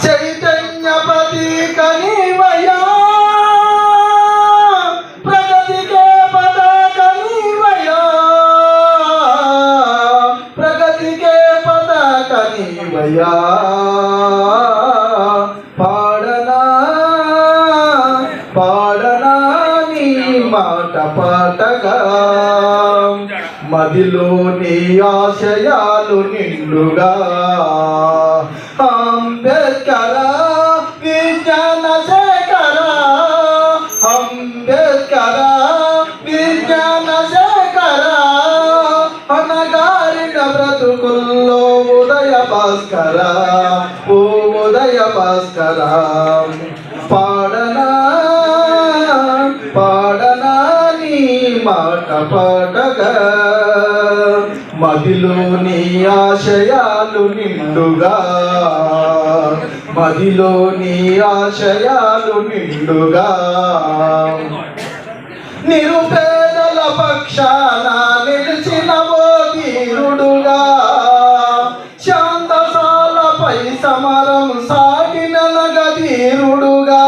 చైతన్యపతి కనివయా ప్రగతికే పద కనివయా ప్రగతికే పద కనివయా పాడనా పాడనా నీ మాట పాటగా మదిలోని ఆశయాలు నిండుగా అంబేద్కర విజ్ఞాన శేఖర అంబేద్కర విజ్ఞాన శేఖర అనగారిన బ్రతుకుల్లో ఉదయ భాస్కర ఓ ఉదయ భాస్కర పాడనా పాడనా నీ మాట పాటగా మదిలోని ఆశయాలు నిండుగా మదిలోని ఆశయాలు నిండుగా నిరుపేదల పక్షాన నిలిచిన ఓ ధీరుడుగా శాంతసాలపై సమరం సాగిన నగధీరుడుగా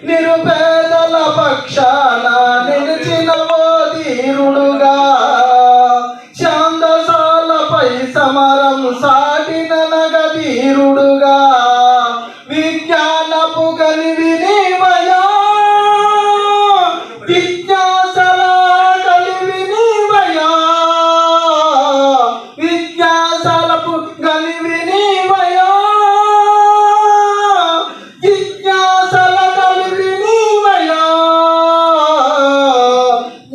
నిరుపేదల పక్షాన నిలిచిన ఓ ధీరుడుగా శాంతసాలపై సమరం సాగిన నగధీరుడుగా విజ్ఞానపు కలివి నీవయా జిజ్ఞాసల కలివి నీవయా విజ్ఞాసలపు కలివి నీవయా జిజ్ఞాసల కలివి నీవయా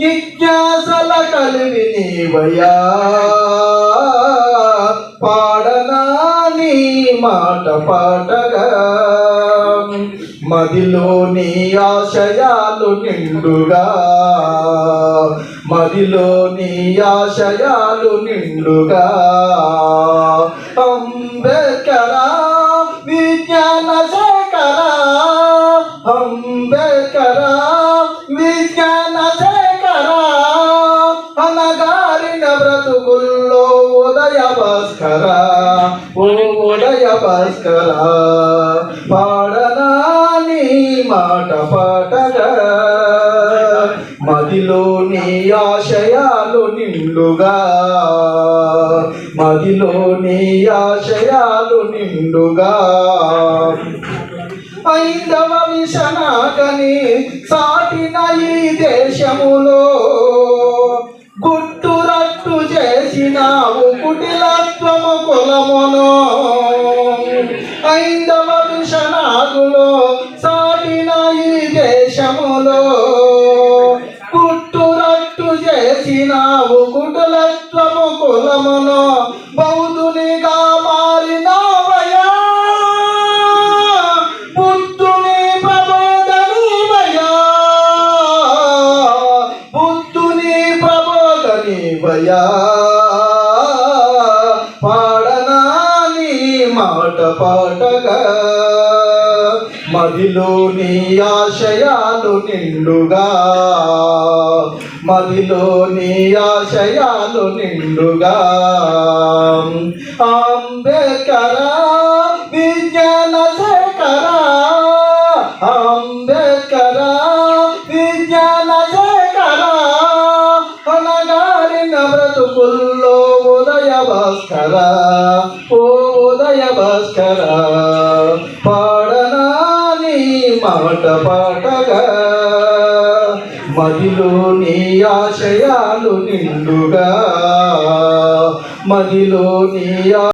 జిజ్ఞాసల కలివి నీవయా పాడనా నీ మాట పాటగా మదిలోని ఆశయాలు నిండుగా మదిలోని ఆశయాలు నిండుగా అంబేద్కర విజ్ఞాన శేఖర అంబేద్కర విజ్ఞాన శేఖర అనగారిన బ్రతుకుల్లో ఉదయ భాస్కర ఓ ఉదయ భాస్కర పాడనా నీ మాట పాటగా మదిలోని ఆశయాలు నిండుగా మదిలోని ఆశయాలు నిండుగా ఐదవ విషనాకని సాటిన ఈ దేశములో గుట్టురట్టు చేసినావు కుటిలత్వము కులమును ఐదవ విషనాగులో సాటిన ఈ దేశములో గుట్టురట్టు చేసినావు కుటిలత్వము కులమును బౌద్ధునిగా మారినావయా బుద్ధుని ప్రబోధనీవయా బుద్ధుని ప్రబోధనీవయా పాడనా నీ మాట పాటగా మదిలోని ఆశయాలు నిండుగా మదిలోని ఆశయాలు నిండుగా అంబేద్కర విజ్ఞాన శేఖర అంబేద్కర విజ్ఞాన శేఖర అనగారిన బ్రతుకుల్లో ఉదయ భాస్కర ఓ ఉదయ భాస్కర పాడనా నీ మాట పాటగా మదిలోని ఆశయాలు నిండుగా మదిలోని